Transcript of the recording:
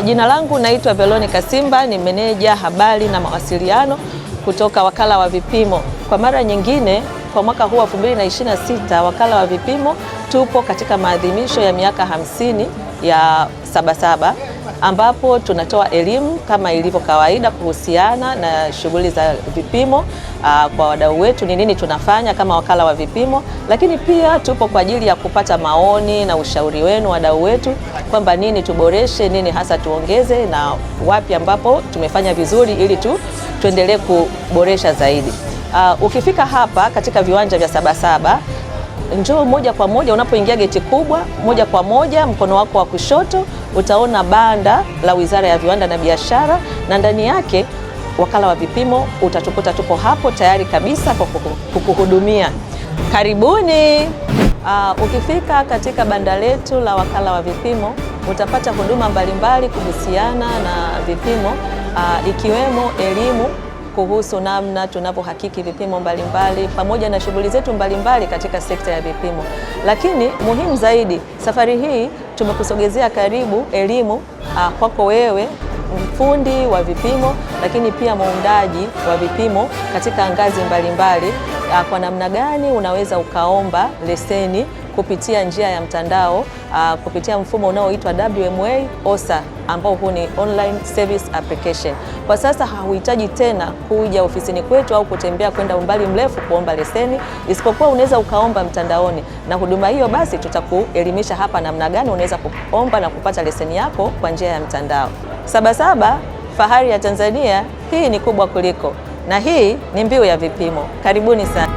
Jina langu naitwa Veronica Simba, ni meneja habari na mawasiliano kutoka Wakala wa Vipimo. Kwa mara nyingine, kwa mwaka huu 2026, Wakala wa Vipimo tupo katika maadhimisho ya miaka 50 ya Sabasaba, ambapo tunatoa elimu kama ilivyo kawaida kuhusiana na shughuli za vipimo kwa wadau wetu, ni nini tunafanya kama Wakala wa Vipimo, lakini pia tupo kwa ajili ya kupata maoni na ushauri wenu wadau wetu kwamba nini tuboreshe, nini hasa tuongeze na wapi ambapo tumefanya vizuri ili tuendelee kuboresha zaidi. Ukifika hapa katika viwanja vya Sabasaba, njoo moja kwa moja, unapoingia geti kubwa, moja kwa moja mkono wako wa kushoto utaona banda la Wizara ya Viwanda na Biashara, na ndani yake Wakala wa Vipimo utatukuta tupo hapo tayari kabisa kwa kukuhudumia. Karibuni. Ukifika katika banda letu la Wakala wa Vipimo utapata huduma mbalimbali kuhusiana na vipimo, ikiwemo elimu kuhusu namna tunavyohakiki vipimo mbalimbali pamoja na shughuli zetu mbalimbali katika sekta ya vipimo. Lakini muhimu zaidi, safari hii tumekusogezea karibu elimu kwako wewe mfundi wa vipimo, lakini pia muundaji wa vipimo katika ngazi mbalimbali, kwa namna gani unaweza ukaomba leseni kupitia njia ya mtandao, kupitia mfumo unaoitwa WMA OSA, ambao huu ni Online Service Application. Kwa sasa hauhitaji tena kuja ofisini kwetu au kutembea kwenda umbali mrefu kuomba leseni, isipokuwa unaweza ukaomba mtandaoni, na huduma hiyo basi tutakuelimisha hapa namna gani unaweza kuomba na kupata leseni yako kwa njia ya mtandao. Sabasaba, fahari ya Tanzania, hii ni kubwa kuliko, na hii ni mbiu ya vipimo. Karibuni sana.